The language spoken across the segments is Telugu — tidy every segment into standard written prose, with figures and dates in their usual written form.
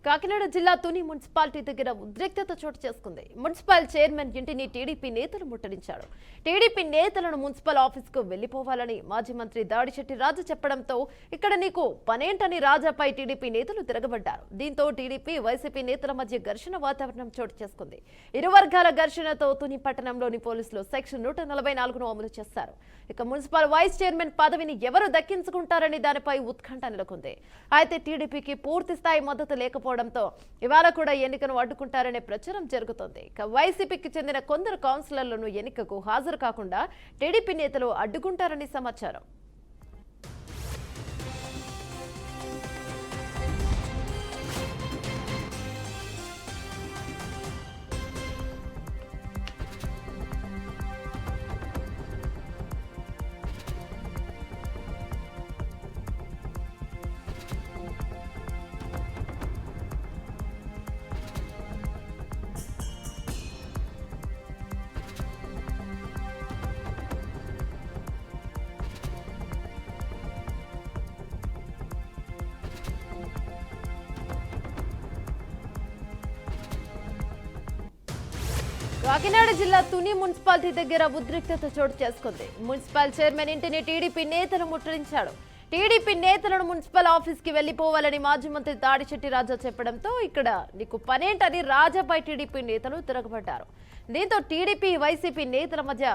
కాకినాడ జిల్లా తుని మున్సిపాలిటీ దగ్గర ఉద్రిక్తత చోటు చేసుకుంది. మున్సిపల్ చైర్మన్ ఇంటిని టీడీపీ నేతలు ముట్టడించారు. టీడీపీ నేతలను మున్సిపల్ ఆఫీసుకు వెళ్లిపోవాలని మాజీ మంత్రి దాడిశెట్టి రాజా చెప్పడంతో ఇక్కడ నీకు పనేంటని రాజాపై టీడీపీ నేతలు తిరగబడ్డారు. దీంతో టీడీపీ వైసీపీ నేతల మధ్య ఘర్షణ వాతావరణం చోటు చేసుకుంది. ఇరు వర్గాల ఘర్షణతో తుని పట్టణంలోని పోలీసులు సెక్షన్ 144ను అమలు చేశారు. ఇక మున్సిపల్ వైస్ చైర్మన్ పదవిని ఎవరు దక్కించుకుంటారని దానిపై ఉత్కంఠ నెలకొంది. అయితే టీడీపీకి పూర్తి స్థాయి మద్దతు లేకపోవడంతో ఇవాళ కూడా ఎన్నికను అడ్డుకుంటారనే ప్రచారం జరుగుతోంది. ఇక వైసీపీకి చెందిన కొందరు కౌన్సిలర్లను ఎన్నికకు హాజరు కాకుండా టీడీపీ నేతలు అడ్డుకుంటారని సమాచారం. కాకినాడ జిల్లా తుని మున్సిపాలిటీ దగ్గర ఉద్రిక్తత చోటు చేసుకుంది. మున్సిపల్ చైర్మన్ ఇంటిని టీడీపీ నేతలు ముట్టడించాడు. టీడీపీ నేతలను మున్సిపల్ ఆఫీస్ కి వెళ్లిపోవాలని మాజీ మంత్రి దాడిశెట్టి రాజా చెప్పడంతో ఇక్కడ నీకు పనేంటని రాజాపై టీడీపీ నేతలు తిరగబడ్డారు. దీంతో టీడీపీ వైసీపీ నేతల మధ్య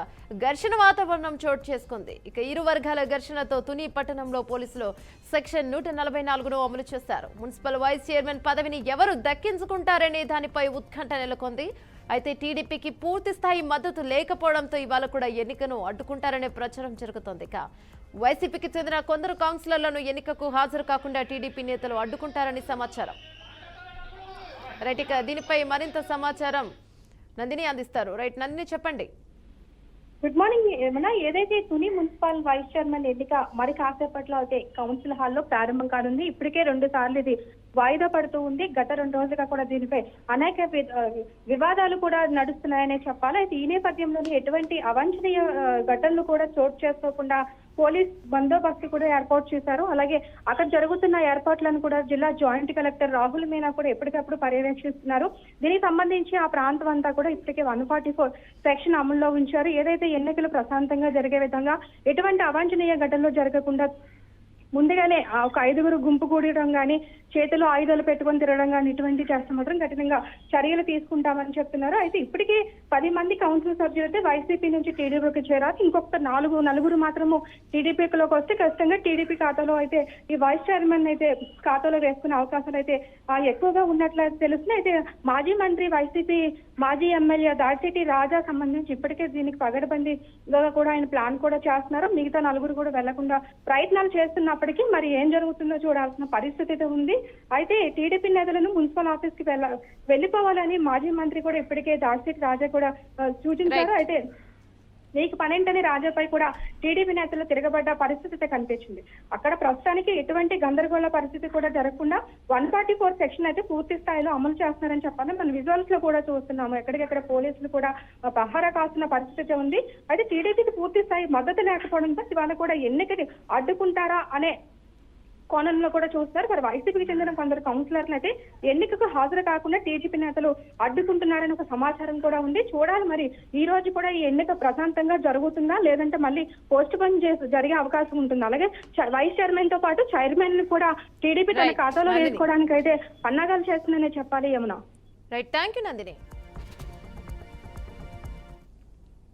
ఘర్షణ వాతావరణం చోటు చేసుకుంది. ఇక ఇరు వర్గాల ఘర్షణతో తుని పట్టణంలో పోలీసులు సెక్షన్ 144ను అమలు చేశారు. మున్సిపల్ వైస్ చైర్మన్ పదవిని ఎవరు దక్కించుకుంటారనే దానిపై ఉత్కంఠ నెలకొంది. అయితే టీడీపీకి పూర్తి స్థాయి మద్దతు లేకపోవడంతో ఇవాళ కూడా ఎన్నికను అడ్డుకుంటారనే ప్రచారం జరుగుతోంది. ఇక వైసీపీకి చెందిన కొందరు కౌన్సిలర్లను ఎన్నికకు హాజరు కాకుండా టీడీపీ నేతలు అడ్డుకుంటారని సమాచారం. రైట్, ఇక దీనిపై మరింత సమాచారం నందిని అందిస్తారు. రైట్ నందిని, చెప్పండి. Good morning. ఏమన్నా ఏదైతే తుని మున్సిపల్ వైస్ చైర్మన్ ఎన్నిక మరి కాసేపట్లో అయితే కౌన్సిల్ హాల్లో ప్రారంభం కానుంది. ఇప్పటికే 2 సార్లు ఇది వాయిదా పడుతూ ఉంది. గత 2 రోజులుగా కూడా దీనిపై అనేక వివాదాలు కూడా నడుస్తున్నాయనే చెప్పాలి. అయితే ఈ నేపథ్యంలోనే ఎటువంటి అవాంఛనీయ ఘటనలు కూడా చోటు చేసుకోకుండా పోలీస్ బందోబస్తు కూడా ఏర్పాటు చేశారు. అలాగే అక్కడ జరుగుతున్న ఏర్పాట్లను కూడా జిల్లా జాయింట్ కలెక్టర్ రాహుల్ మీనా కూడా ఎప్పటికప్పుడు పర్యవేక్షిస్తున్నారు. దీనికి సంబంధించి ఆ ప్రాంతం అంతా కూడా ఇప్పటికే 144 సెక్షన్ అమల్లో ఉంచారు. ఏదైతే ఎన్నికలు ప్రశాంతంగా జరిగే విధంగా ఎటువంటి అవాంఛనీయ ఘటనలు జరగకుండా ముందుగానే ఒక 5గురు గుంపు కూడడం కానీ, చేతిలో ఆయుధాలు పెట్టుకొని తిరగడం కానీ ఇటువంటి చేస్తే మాత్రం కఠినంగా చర్యలు తీసుకుంటామని చెప్తున్నారు. అయితే ఇప్పటికే 10 మంది కౌన్సిల్ సభ్యులు అయితే వైసీపీ నుంచి టీడీపీకి చేరారు. ఇంకొక నలుగురు మాత్రము టీడీపీలోకి వస్తే ఖచ్చితంగా టీడీపీ ఖాతాలో అయితే ఈ వైస్ చైర్మన్ అయితే ఖాతాలో వేసుకునే అవకాశాలు అయితే ఎక్కువగా ఉన్నట్లయితే తెలుస్తుంది. అయితే మాజీ మంత్రి వైసీపీ మాజీ ఎమ్మెల్యే దాడిశెట్టి రాజా సంబంధించి ఇప్పటికే దీనికి పగడబందీగా కూడా ఆయన ప్లాన్ కూడా చేస్తున్నారు. మిగతా 4 కూడా వెళ్లకుండా ప్రయత్నాలు చేస్తున్నప్పటికీ మరి ఏం జరుగుతుందో చూడాల్సిన పరిస్థితి ఉంది. అయితే టీడీపీ నేతలను మున్సిపల్ ఆఫీస్ కి వెళ్లిపోవాలని మాజీ మంత్రి కూడా ఇప్పటికే దాడిశెట్టి రాజా కూడా సూచించారు. అయితే నీకు పనేంటని రాజాపై కూడా టీడీపీ నేతలు తిరగబడ్డ పరిస్థితి కనిపించింది. అక్కడ ప్రస్తుతానికి ఎటువంటి గందరగోళ పరిస్థితి కూడా జరగకుండా 144 సెక్షన్ అయితే పూర్తి స్థాయిలో అమలు చేస్తున్నారని చెప్పాలి. మన విజువల్స్ లో కూడా చూస్తున్నాము. ఎక్కడికెక్కడ పోలీసులు కూడా పహారా కాస్తున్న పరిస్థితి ఉంది. అయితే టీడీపీకి పూర్తి స్థాయి మద్దతు లేకపోవడంతో ఇవాళ కూడా ఎన్నికని అడ్డుకుంటారా అనే కోణంలో కూడా చూస్తారు. మరి వైసీపీకి చెందిన కొందరు కౌన్సిలర్లు అయితే ఎన్నికకు హాజరు కాకుండా టీడీపీ నేతలు అడ్డుకుంటున్నారని ఒక సమాచారం కూడా ఉంది. చూడాలి మరి ఈ రోజు కూడా ఈ ఎన్నిక ప్రశాంతంగా జరుగుతుందా లేదంటే మళ్ళీ పోస్ట్ పోన్ జరిగే అవకాశం ఉంటుంది. అలాగే వైస్ చైర్మన్ తో పాటు చైర్మన్ కూడా టీడీపీ తన ఖాతాలో వేసుకోవడానికి అయితే పన్నాగాలు చేస్తుందనే చెప్పాలి. Yamuna. Right, thank you Nandini.